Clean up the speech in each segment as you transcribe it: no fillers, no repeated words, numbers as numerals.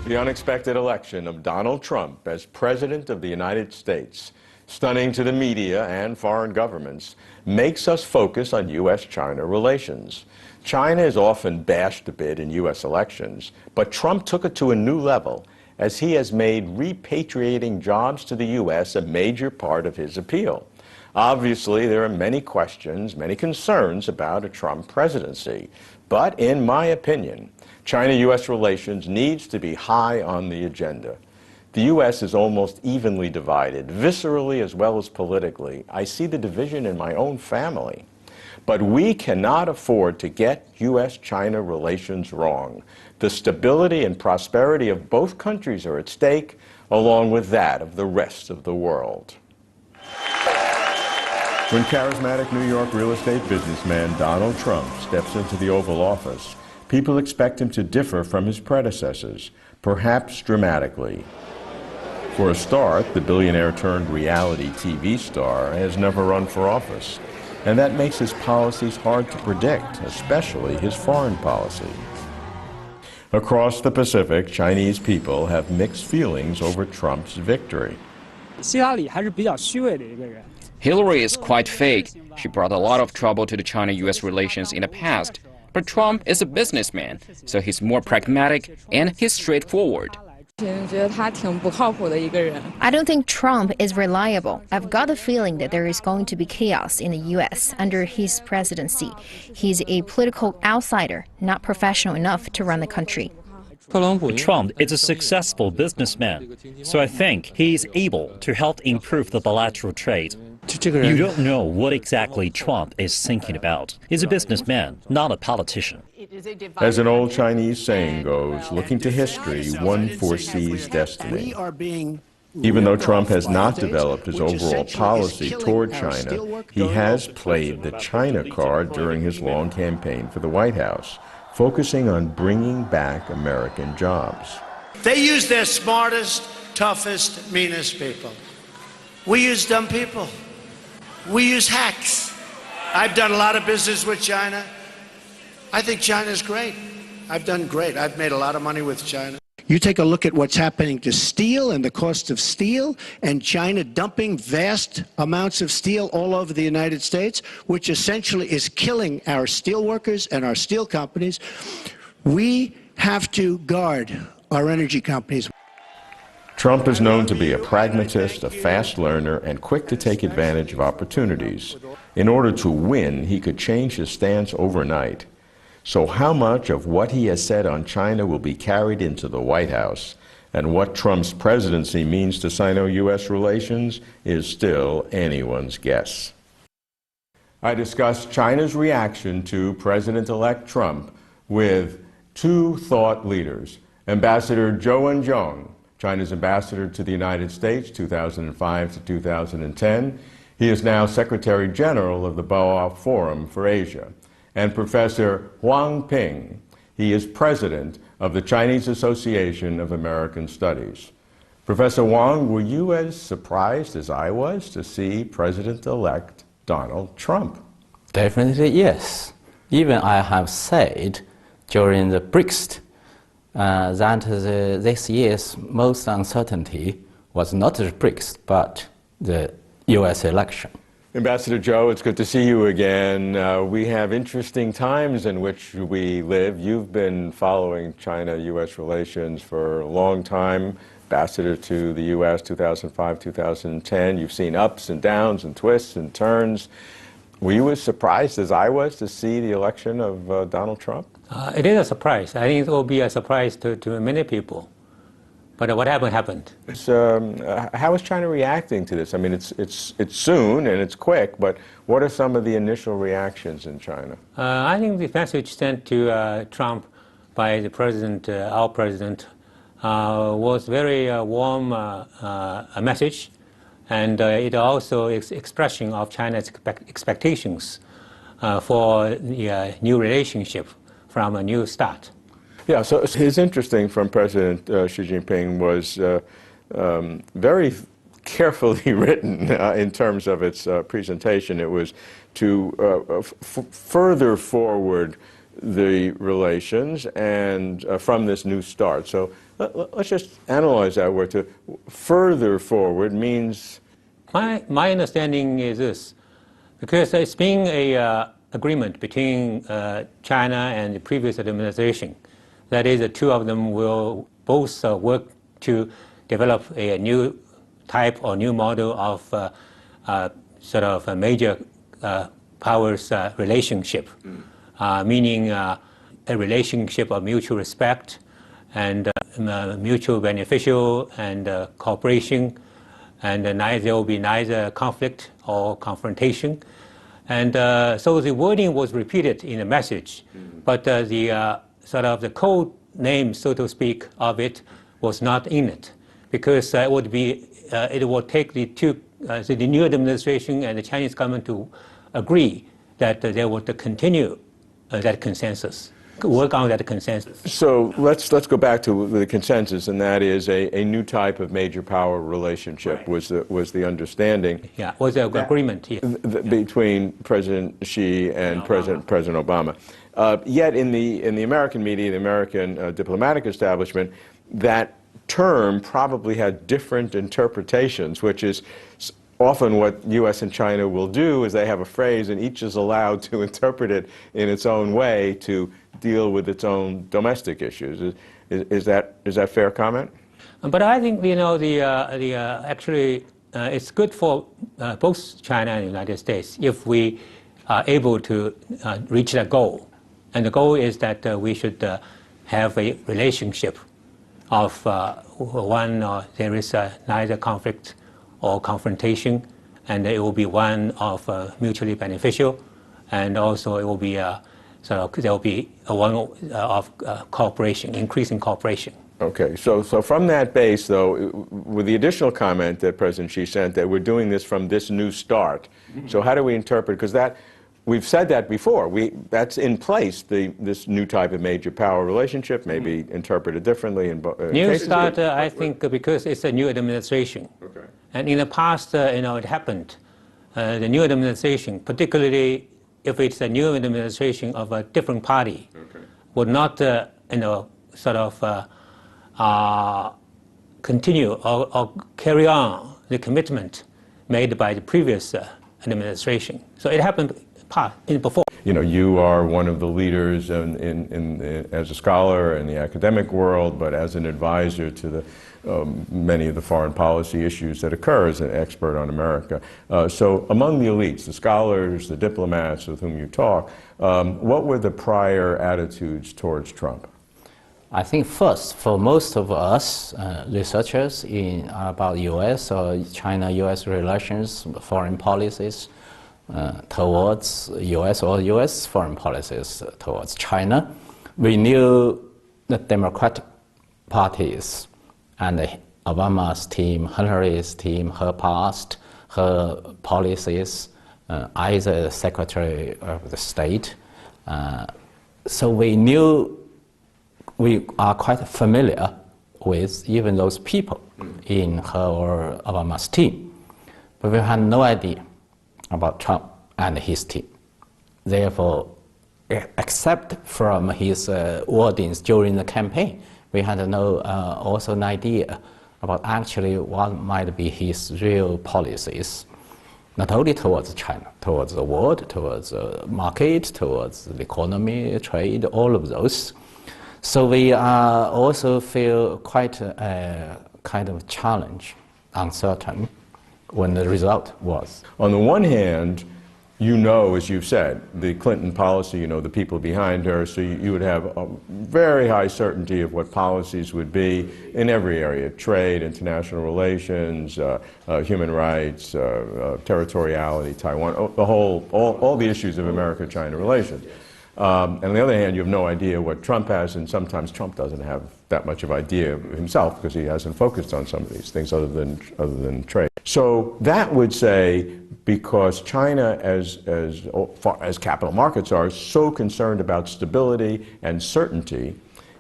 The unexpected election of Donald Trump as President of the United States, stunning to the media and foreign governments, makes us focus on U.S.-China relations. China is often bashed a bit in U.S. elections, but Trump took it to a new level as he has made repatriating jobs to the U.S. a major part of his appeal. Obviously, there are many questions, many concerns about a Trump presidency, but in my opinion, China-U.S. relations needs to be high on the agenda. The U.S. is almost evenly divided, viscerally as well as politically. I see the division in my own family. But we cannot afford to get U.S.-China relations wrong. The stability and prosperity of both countries are at stake, along with that of the rest of the world. When charismatic New York real estate businessman Donald Trump steps into the Oval Office, people expect him to differ from his predecessors, perhaps dramatically. For a start, the billionaire-turned-reality TV star has never run for office, and that makes his policies hard to predict, especially his foreign policy. Across the Pacific, Chinese people have mixed feelings over Trump's victory. Hillary is quite fake. She brought a lot of trouble to the China-U.S. relations in the past. But Trump is a businessman, so he's more pragmatic and he's straightforward. I don't think Trump is reliable. I've got a feeling that there is going to be chaos in the U.S. under his presidency. He's a political outsider, not professional enough to run the country. Trump is a successful businessman, so I think he's able to help improve the bilateral trade. You don't know what exactly Trump is thinking about. He's a businessman, not a politician. As an old Chinese saying goes, looking to history, one foresees destiny. Even though Trump has not developed his overall policy toward China, he has played the China card during his long campaign for the White House, focusing on bringing back American jobs. They use their smartest, toughest, meanest people. We use dumb people. We use hacks. I've done a lot of business with China. I think China's great. I've done great. I've made a lot of money with China. You take a look at what's happening to steel and the cost of steel, and China dumping vast amounts of steel all over the United States, which essentially is killing our steel workers and our steel companies. We have to guard our energy companies. Trump is known to be a pragmatist, a fast learner, and quick to take advantage of opportunities. In order to win, he could change his stance overnight. So how much of what he has said on China will be carried into the White House, and what Trump's presidency means to Sino-U.S. relations is still anyone's guess. I discussed China's reaction to President-elect Trump with two thought leaders, Ambassador Zhou Enziong, China's ambassador to the United States, 2005 to 2010. He is now Secretary General of the Boao Forum for Asia. And Professor Huang Ping. He is president of the Chinese Association of American Studies. Professor Huang, were you as surprised as I was to see President-elect Donald Trump? Definitely yes. Even I have said during the BRICS that this year's most uncertainty was not the BRICS, but the U.S. election. Ambassador Zhou, it's good to see you again. We have interesting times in which we live. You've been following China-U.S. relations for a long time, ambassador to the U.S. 2005, 2010. You've seen ups and downs and twists and turns. Were you as surprised as I was to see the election of Donald Trump? It is a surprise. I think it will be a surprise to many people. But what happened? How is China reacting to this? I mean, it's soon and it's quick, but what are some of the initial reactions in China? I think the message sent to Trump by the president, our president, was very warm a message, and it also is expression of China's expectations for the new relationship from a new start. Yeah, so it's interesting from President Xi Jinping was very carefully written in terms of its presentation. It was to further forward the relations and from this new start. So let's just analyze that word. To further forward means... My understanding is this, because it's been a agreement between China and the previous administration. That is, the two of them will both work to develop a new type or new model of sort of a major powers relationship, meaning a relationship of mutual respect and mutual beneficial and cooperation, and there will be neither conflict or confrontation. And so the wording was repeated in the message, but the sort of the code name, so to speak, of it was not in it, because it would take the two, the new administration and the Chinese government to agree that they would continue that consensus, work on that consensus. So let's go back to the consensus, and that is a new type of major power relationship. Right. was the understanding. Yeah, was the agreement. Yes. Between President Xi and President Obama. Yet in the American media, the American diplomatic establishment, that term probably had different interpretations, which is often what U.S. and China will do is they have a phrase and each is allowed to interpret it in its own way to deal with its own domestic issues. Is that fair comment? But I think, you know, actually it's good for both China and the United States if we are able to reach that goal. And the goal is that we should have a relationship of one, there is neither conflict or confrontation, and it will be one of mutually beneficial, and also it will be so there will be one of cooperation, increasing cooperation. Okay, so from that base, though, with the additional comment that President Xi sent, that we're doing this from this new start. So how do we interpret? Because that we've said that before. That's in place. This new type of major power relationship may be interpreted differently in both new cases. Start, I think, because it's a new administration. Okay. And in the past, you know, it happened. The new administration, particularly if it's a new administration of a different party, okay, would not, you know, sort of continue or carry on the commitment made by the previous administration. So it happened before. You know, you are one of the leaders as a scholar in the academic world, but as an advisor to the many of the foreign policy issues that occur as an expert on America. So among the elites, the scholars, the diplomats with whom you talk, what were the prior attitudes towards Trump? I think first, for most of us researchers about U.S. or China-U.S. relations, foreign policies towards U.S. or U.S. foreign policies towards China, we knew the Democratic parties and Obama's team, Hillary's team, her past, her policies, either Secretary of the State. So we knew, we are quite familiar with even those people in her or Obama's team. But we had no idea about Trump and his team. Therefore, except from his wordings during the campaign, we had also an idea about actually what might be his real policies, not only towards China, towards the world, towards the market, towards the economy, trade, all of those. So we also feel quite a kind of challenge, uncertain, when the result was. On the one hand, you know, as you've said, the Clinton policy, you know, the people behind her, so you would have a very high certainty of what policies would be in every area: trade, international relations, human rights, territoriality, Taiwan, all the issues of America-China relations. And on the other hand, you have no idea what Trump has, and sometimes Trump doesn't have that much of idea himself because he hasn't focused on some of these things other than trade. So that would say, because China, as far as capital markets are, so concerned about stability and certainty,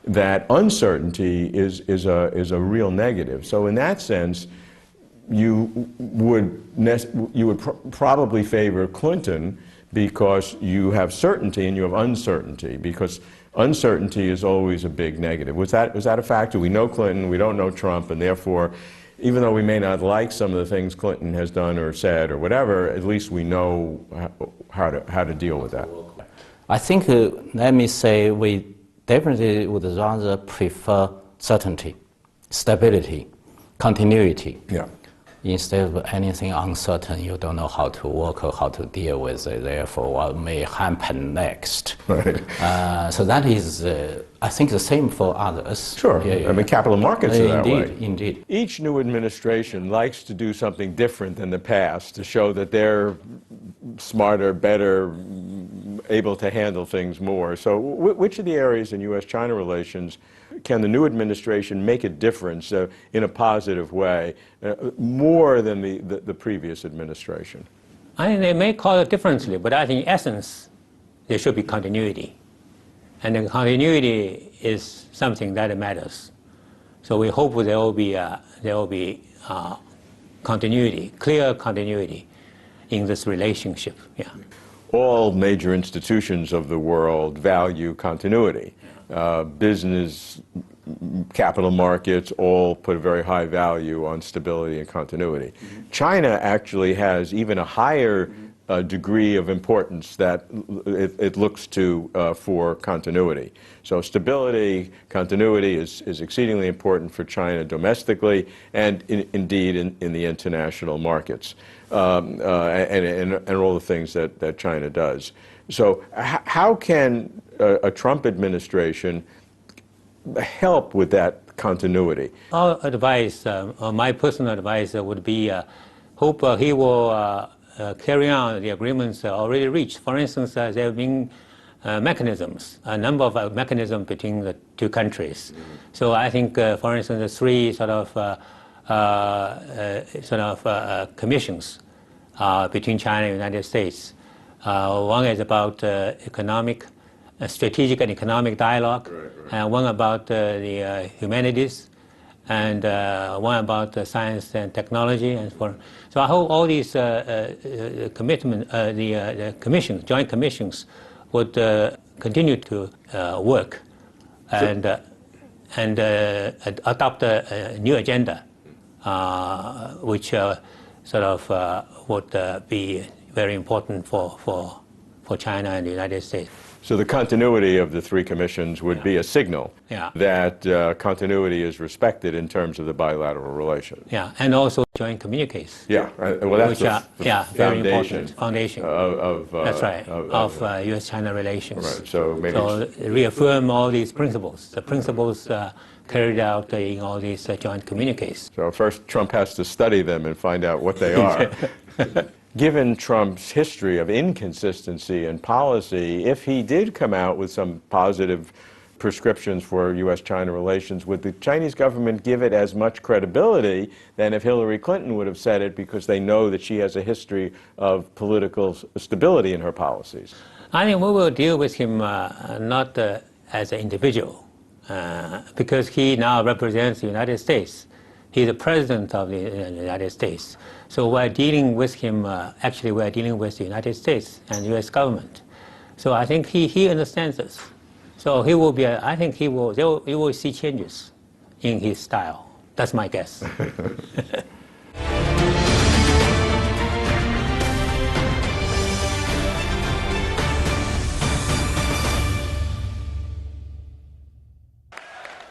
that uncertainty is a real negative. So in that sense, you would probably favor Clinton, because you have certainty and you have uncertainty, because uncertainty is always a big negative. Was that a factor? We know Clinton, we don't know Trump, and therefore, even though we may not like some of the things Clinton has done or said or whatever, at least we know how to deal with that. I think, let me say, we definitely would rather prefer certainty, stability, continuity. Yeah. Instead of anything uncertain, you don't know how to work or how to deal with it, therefore what may happen next. Right. So that is, I think, the same for others. Sure. I mean, capital markets are that way. Indeed. Each new administration likes to do something different than the past to show that they're smarter, better, able to handle things more. So which of the areas in U.S.-China relations can the new administration make a difference in a positive way, more than the previous administration? I think they may call it differently, but I think in essence, there should be continuity. And the continuity is something that matters. So we hope there will be continuity, clear continuity in this relationship. Yeah. All major institutions of the world value continuity. Business, capital markets all put a very high value on stability and continuity. China actually has even a higher degree of importance that it looks to for continuity. So stability, continuity is exceedingly important for China domestically and indeed in the international markets and all the things that China does. So how can a Trump administration help with that continuity? Our advice, my personal advice would be, hope he will carry on the agreements already reached. For instance, there have been mechanisms, a number of mechanisms between the two countries. So I think, for instance, the three commissions between China and the United States. One is about strategic and economic dialogue, and one about the humanities, and one about science and technology, and so I hope all these commissions, joint commissions, would continue to work and adopt a new agenda, which would be very important for China and the United States. So the continuity of the three commissions would be a signal that continuity is respected in terms of the bilateral relations. Yeah, and also joint communiques. Yeah, well, that's the very important foundation of U.S.-China relations. Right. So reaffirm all these principles. The principles carried out in all these joint communiques. So first, Trump has to study them and find out what they are. Given Trump's history of inconsistency in policy, if he did come out with some positive prescriptions for U.S.-China relations, would the Chinese government give it as much credibility than if Hillary Clinton would have said it, because they know that she has a history of political stability in her policies? I think we will deal with him not as an individual, because he now represents the United States. He's the president of the United States. So we're dealing with him, actually we're dealing with the United States and the U.S. government. So I think he understands this. So he will be, I think you will see changes in his style. That's my guess.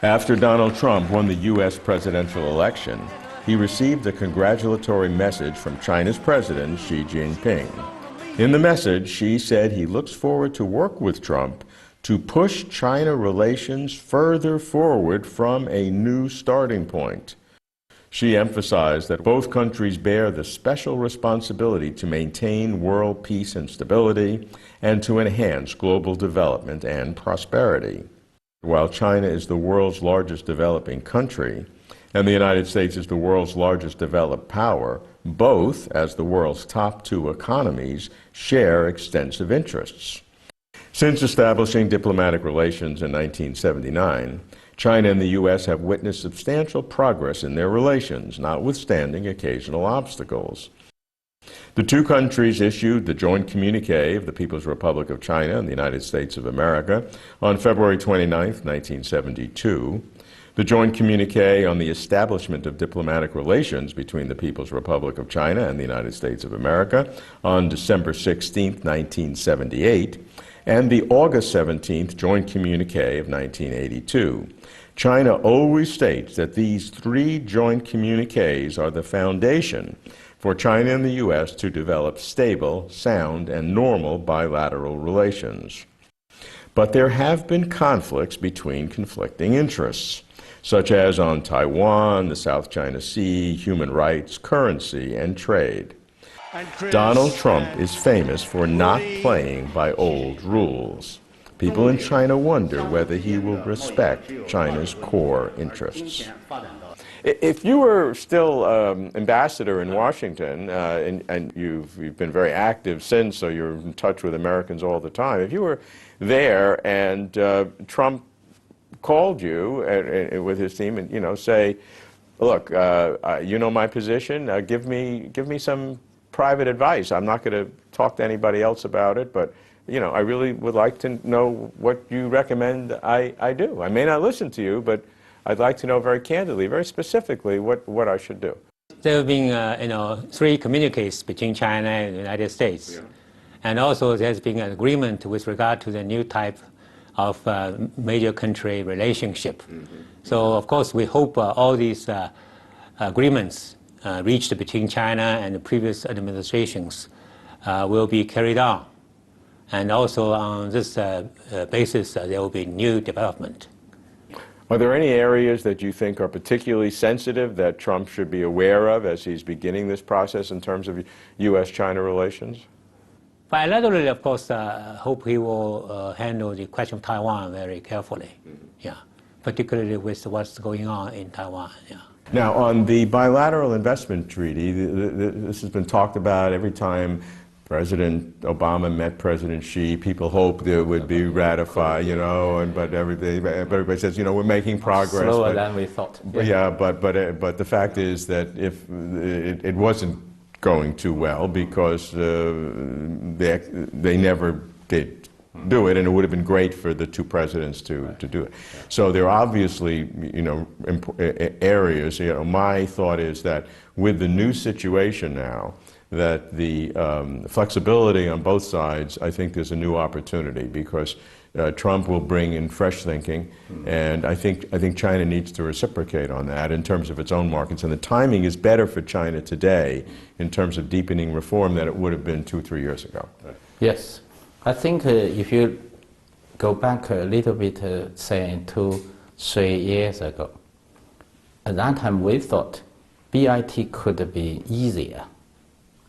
After Donald Trump won the U.S. presidential election, he received a congratulatory message from China's President Xi Jinping. In the message, Xi said he looks forward to work with Trump to push China relations further forward from a new starting point. Xi emphasized that both countries bear the special responsibility to maintain world peace and stability and to enhance global development and prosperity. While China is the world's largest developing country, and the United States is the world's largest developed power, both, as the world's top two economies, share extensive interests. Since establishing diplomatic relations in 1979, China and the U.S. have witnessed substantial progress in their relations, notwithstanding occasional obstacles. The two countries issued the joint communique of the People's Republic of China and the United States of America on February 29, 1972. The joint communique on the establishment of diplomatic relations between the People's Republic of China and the United States of America on December 16, 1978, and the August 17th joint communique of 1982. China always states that these three joint communiques are the foundation for China and the U.S. to develop stable, sound, and normal bilateral relations. But there have been conflicts between conflicting interests, such as on Taiwan, the South China Sea, human rights, currency, and trade. Donald Trump is famous for not playing by old rules. People in China wonder whether he will respect China's core interests. If you were still ambassador in Washington, and you've been very active since, so you're in touch with Americans all the time, if you were there and Trump called you with his team and, you know, say, look, you know my position, give me some private advice. I'm not going to talk to anybody else about it, but you know, I really would like to know what you recommend I do. I may not listen to you, but I'd like to know very candidly, very specifically, what I should do. There have been, you know, 3 communiques between China and the United States. Yeah. And also there's been an agreement with regard to the new type of major country relationship. Mm-hmm. So, of course, we hope all these agreements reached between China and the previous administrations will be carried on. And also on this basis, there will be new development. Are there any areas that you think are particularly sensitive that Trump should be aware of as he's beginning this process in terms of U.S.-China relations? Bilaterally, of course, hope he will handle the question of Taiwan very carefully. Mm-hmm. Yeah, particularly with what's going on in Taiwan. Yeah. Now, on the bilateral investment treaty, this has been talked about every time President Obama met President Xi. People hoped it would be ratified, you know, but everybody says, you know, we're making progress. Slower than we thought. Yeah, but the fact is that if it wasn't going too well because they never did do it, and it would have been great for the two presidents to do it. So there are obviously, you know, areas. You know, my thought is that with the new situation now, that the flexibility on both sides, I think there's a new opportunity because Trump will bring in fresh thinking, and I think China needs to reciprocate on that in terms of its own markets. And the timing is better for China today in terms of deepening reform than it would have been 2-3 years ago. Yes, I think if you go back a little bit, say 2-3 years ago, at that time we thought BIT could be easier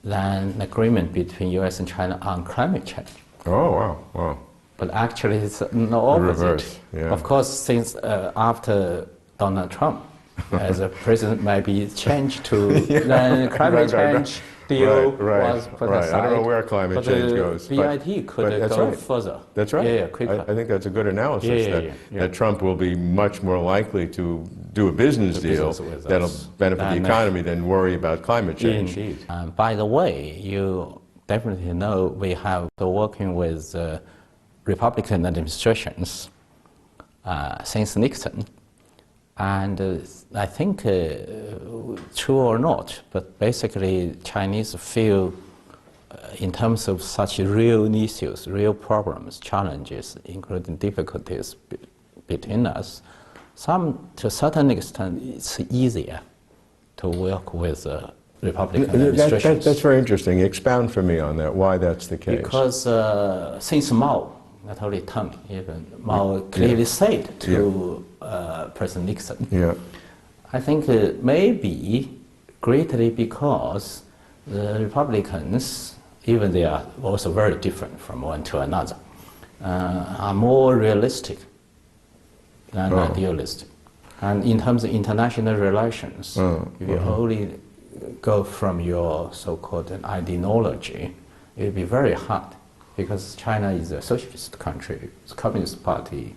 than an agreement between U.S. and China on climate change. Oh, wow, wow. But actually it's the opposite. Reverse, yeah. Of course, since after Donald Trump as a president maybe changed to then climate change deal was put aside. I don't know where climate change goes. BIT could go further. That's right. Yeah, quicker. I think that's a good analysis, that Trump will be much more likely to do a business deal that'll benefit the economy than worry about climate change. Indeed. By the way, you definitely know we have been working with Republican administrations since Nixon. And I think, true or not, but basically Chinese feel in terms of such real issues, real problems, challenges, including difficulties between us, to a certain extent it's easier to work with Republican administrations. That's very interesting. Expound for me on that, why that's the case. Because since Mao, not only Tang, even Mao clearly said to President Nixon. Yeah. I think maybe greatly because the Republicans, even they are also very different from one to another, are more realistic than idealistic. And in terms of international relations, if you only go from your so-called ideology, it will be very hard. Because China is a socialist country, it's a communist party,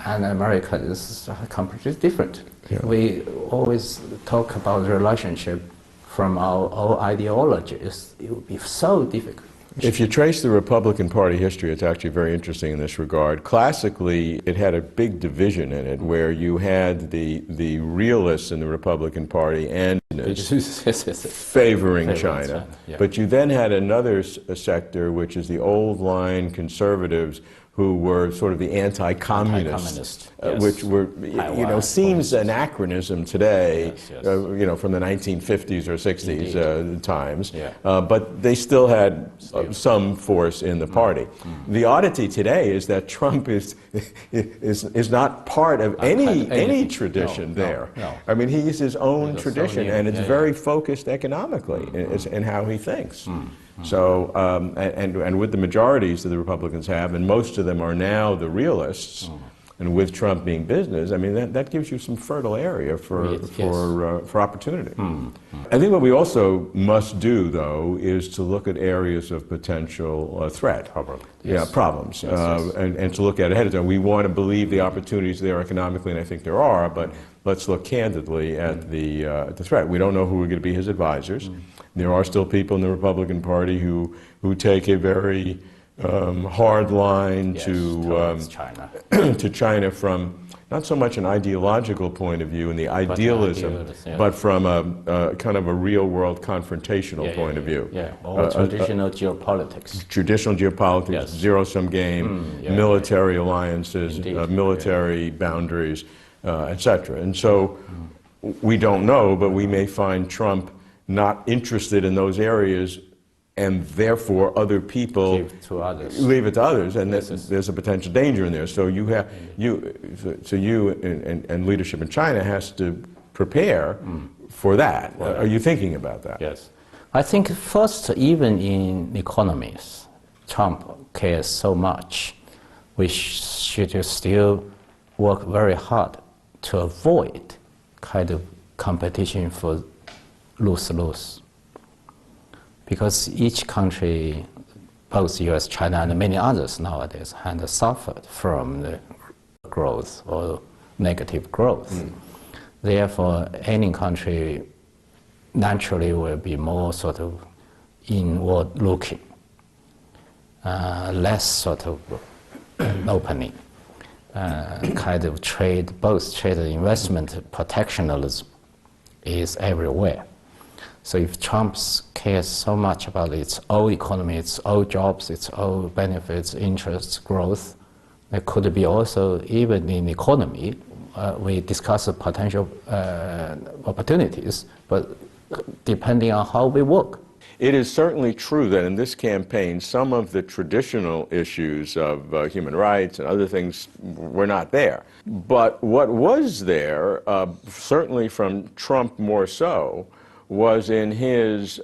and Americans are completely different. Yeah. We always talk about the relationship from our old ideologies, it would be so difficult. If you trace the Republican Party history, it's actually very interesting in this regard. Classically, it had a big division in it where you had the realists in the Republican Party and favoring China. Yeah. But you then had another sector, which is the old line conservatives who were sort of the anti-communist, yes. which were, seems anachronism today, yes. From the 1950s or 60s times. Yeah. But they still had some force in the party. The oddity today is that Trump is not part of any tradition there. No. I mean, he is his own tradition, and it's Yeah, very focused economically in how he thinks. So, and with the majorities that the Republicans have, and most of them are now the realists, and with Trump being business, I mean, that gives you some fertile area for opportunity. I think what we also must do, though, is to look at areas of potential threat. Problems. And to look at ahead of time. We want to believe the opportunities there economically, and I think there are, but let's look candidly at the threat. We don't know who are going to be his advisors. There are still people in the Republican Party who take a very hard line to China. to China from not so much an ideological point of view and the idealism, but from a kind of a real-world confrontational point of view. Or traditional geopolitics. Traditional geopolitics, zero-sum game, military alliances, military boundaries, etc. And so we don't know, but we may find Trump not interested in those areas, and therefore other people leave it to others, and there's a potential danger in there. So you have and leadership in China has to prepare for that. Are you thinking about that? Yes, I think first, even in economies, Trump cares so much. We should still work very hard to avoid kind of competition for lose-lose. Because each country, both US, China, and many others nowadays, have suffered from the growth or negative growth. Therefore, any country naturally will be more sort of inward-looking, less sort of opening, kind of trade, both trade and investment protectionism is everywhere. So if Trump cares so much about its own economy, its own jobs, its own benefits, interests, growth, there could be also, even in economy, we discuss the potential opportunities, but depending on how we work. It is certainly true that in this campaign, some of the traditional issues of human rights and other things were not there. But what was there, certainly from Trump more so, was in his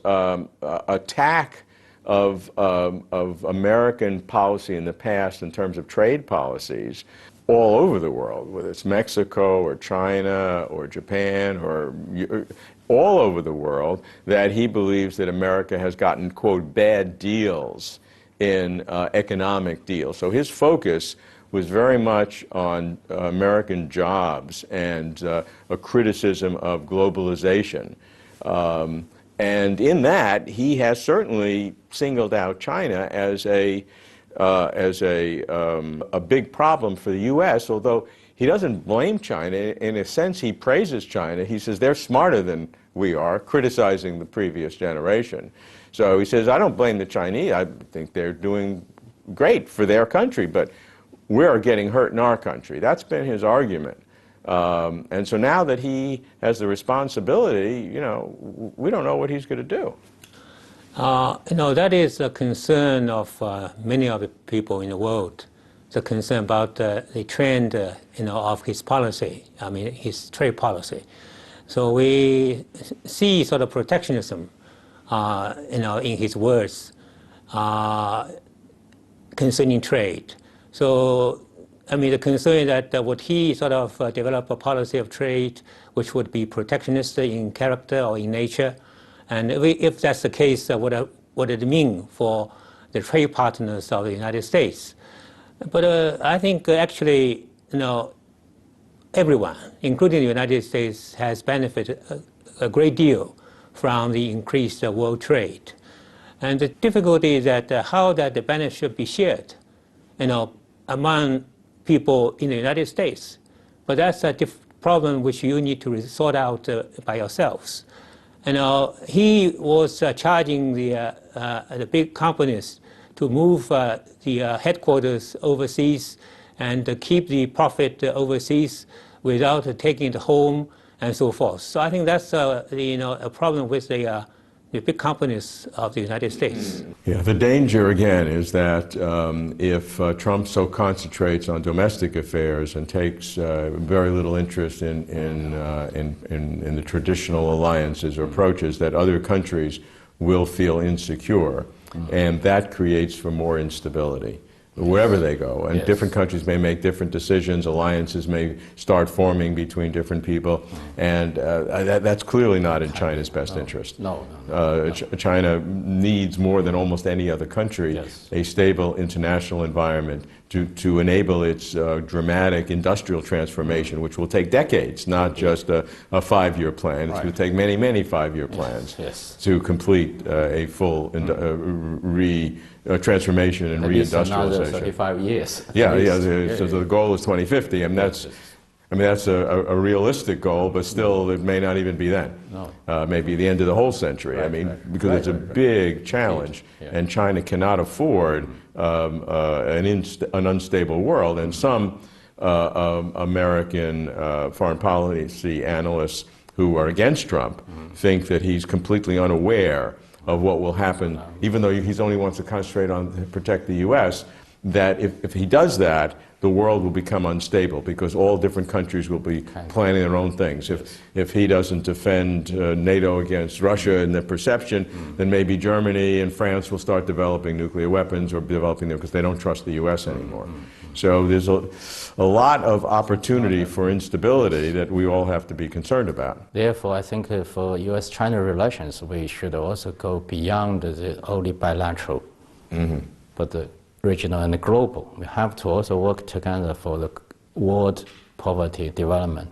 attack of American policy in the past in terms of trade policies all over the world, whether it's Mexico or China or Japan or all over the world, that he believes that America has gotten, quote, bad deals in economic deals. So his focus was very much on American jobs and a criticism of globalization. And in that, he has certainly singled out China as a big problem for the U.S., although he doesn't blame China. In a sense, he praises China. He says they're smarter than we are, criticizing the previous generation. So he says, I don't blame the Chinese. I think they're doing great for their country, but we're getting hurt in our country. That's been his argument. And so now that he has the responsibility, we don't know what he's going to do. That is a concern of many of the people in the world. The concern about the trend, of his policy. I mean, his trade policy. So we see sort of protectionism, in his words concerning trade. So, I mean, the concern that would he sort of develop a policy of trade which would be protectionist in character or in nature? And if that's the case, what would it mean for the trade partners of the United States? But I think actually, everyone, including the United States, has benefited a great deal from the increased world trade. And the difficulty is that how that the benefit should be shared, among people in the United States. But that's a problem which you need to sort out by yourselves. He was charging the big companies to move the headquarters overseas and keep the profit overseas without taking it home and so forth. So I think that's a problem with the big companies of the United States. Yeah, the danger again is that if Trump so concentrates on domestic affairs and takes very little interest in the traditional alliances or approaches, that other countries will feel insecure, and that creates for more instability wherever they go. And different countries may make different decisions, alliances may start forming between different people, and that's clearly not in China's best interest. China needs more than almost any other country a stable international environment to enable its dramatic industrial transformation, which will take decades, not just a 5-year plan. It's going to take many, many 5-year plans to complete a full transformation and reindustrialization. 35 years. So the goal is 2050, and that's a realistic goal, but still it may not even be then. Maybe the end of the whole century. Because it's a big challenge, and China cannot afford an unstable world. And some American foreign policy analysts who are against Trump think that he's completely unaware of what will happen, even though he only wants to concentrate on protect the U.S., that if he does that, the world will become unstable because all different countries will be planning their own things. If he doesn't defend NATO against Russia in their perception, then maybe Germany and France will start developing nuclear weapons or developing them because they don't trust the U.S. anymore. So there's a lot of opportunity for instability that we all have to be concerned about. Therefore, I think for U.S.-China relations, we should also go beyond the only bilateral, but the regional and global. We have to also work together for the world poverty, development,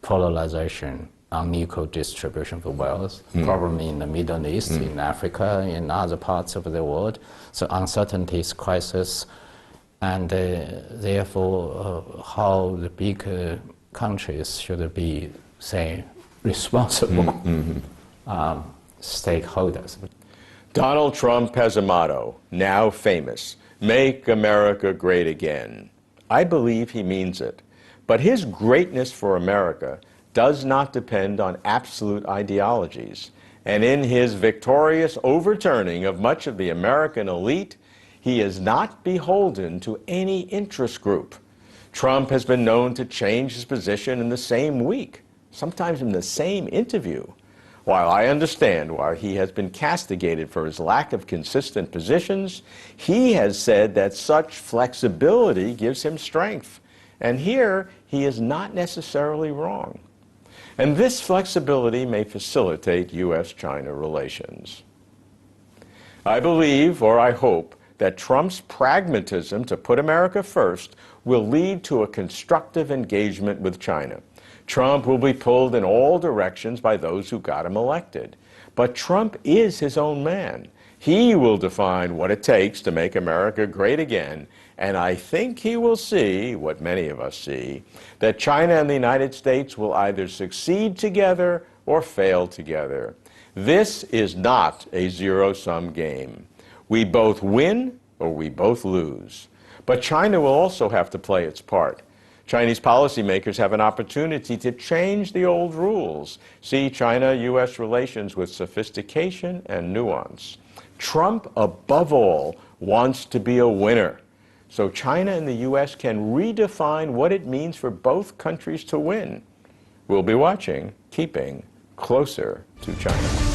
polarization, unequal distribution of wealth, problem in the Middle East, in Africa, in other parts of the world. So uncertainties, crisis, and therefore how the big countries should be, say, responsible stakeholders. Donald Trump has a motto, now famous: "Make America Great Again." I believe he means it. But his greatness for America does not depend on absolute ideologies. And in his victorious overturning of much of the American elite, he is not beholden to any interest group. Trump has been known to change his position in the same week, sometimes in the same interview. While I understand why he has been castigated for his lack of consistent positions, he has said that such flexibility gives him strength. And here, he is not necessarily wrong. And this flexibility may facilitate U.S.-China relations. I believe, or I hope, that Trump's pragmatism to put America first will lead to a constructive engagement with China. Trump will be pulled in all directions by those who got him elected. But Trump is his own man. He will define what it takes to make America great again, and I think he will see, what many of us see, that China and the United States will either succeed together or fail together. This is not a zero-sum game. We both win or we both lose. But China will also have to play its part. Chinese policymakers have an opportunity to change the old rules, see China-U.S. relations with sophistication and nuance. Trump, above all, wants to be a winner. So China and the U.S. can redefine what it means for both countries to win. We'll be watching, keeping closer to China.